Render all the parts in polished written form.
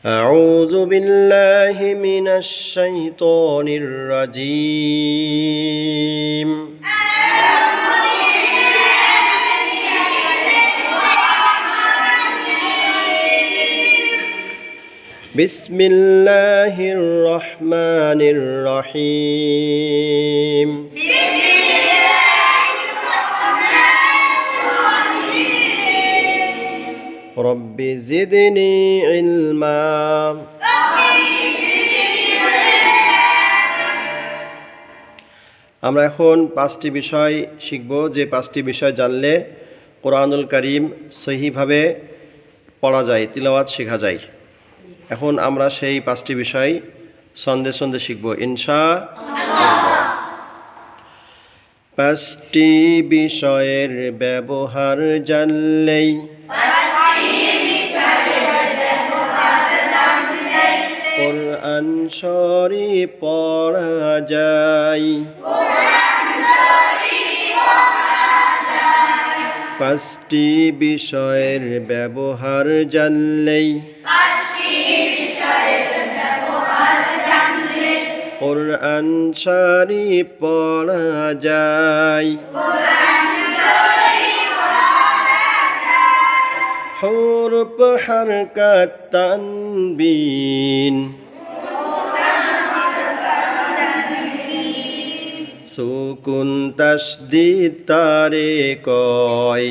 أعوذ بالله من الشيطان الرجيم بسم الله الرحمن الرحيم رب زدني علما আমরা এখন 5টি বিষয় শিখব, যে 5টি বিষয় জানলে কোরআনুল কারীম সহিভাবে পড়া যায়, তিলাওয়াত শেখা যায়। এখন আমরা সেই 5টি বিষয় সন্ধে সন্ধে শিখব ইনশাআল্লাহ। 5টি বিষয়ের ব্যবহার জানলেই কোরআন শরীফ পড়া যায়। 5টি বিষয়ের ব্যবহার জানলেই কোরআন শরীফ পড়া যায়। হুরুফ হারকাত তানবিন সুকুন তাসদীদ তারে কয়।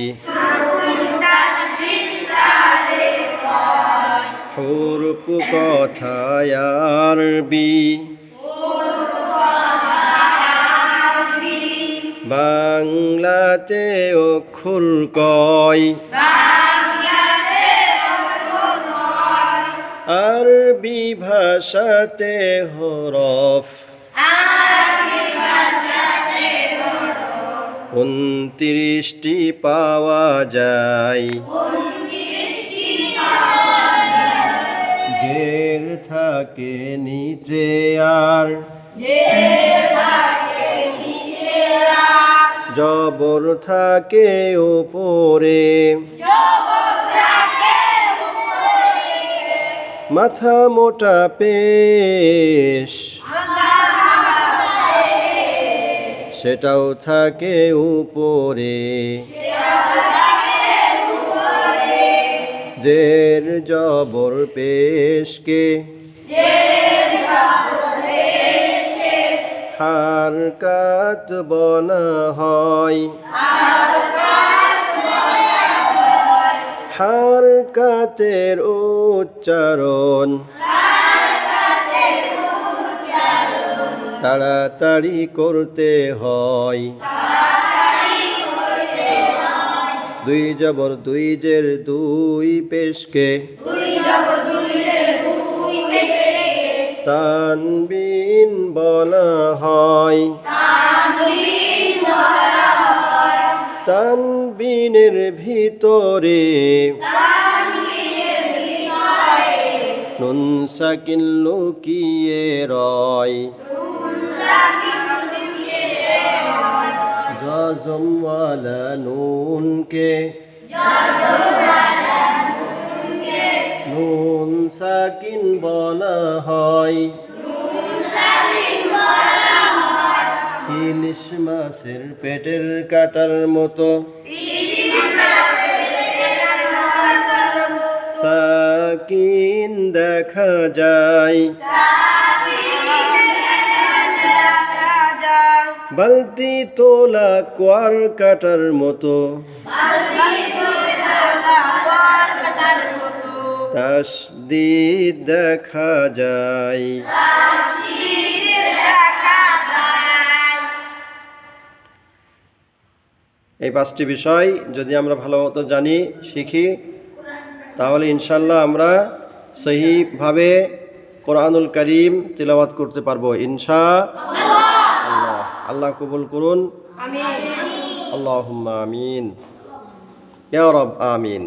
হুরুফ কথায় আরবি বাংলাতে অক্ষর কয়। আরবি ভাষাতে হরফ 29টি পাওয়া যায়। জের থাকে নিচে আর জবর থাকে উপরে। মাথা মোটা পেশ সেটাও থাকে উপরে। জের জবর পেশকে হারকাত বলা হয়। হারকাতের উচ্চারণ তাড়াতাড়ি করতে হয়। 2 জবর 2 জের 2 পেশকে তানবিন বলা হয়। তানবিনের ভিতরে নুন সাকিন লুকিয়ে রয়। জজমওয়ালা নুনকে নুন সাকিন বলা হয়। ইলিশ মাছের পেটের কাটার মতো সাকিন দেখা যায়। বালতি তোলা কোয়ার কাটার মতো তাসদীদ দেখা যায়। এই 5টি বিষয় যদি আমরা ভালো মতো জানি, শিখি, তাহলে ইনশাআল্লাহ আমরা সহিভাবে কোরআনুল কারীম তিলাওয়াত করতে পারবো ইনশাআল্লাহ। আল্লাহ কবুল করুন, আমিন। আল্লাহুম্মা আমিন ইয়া রাব আমিন।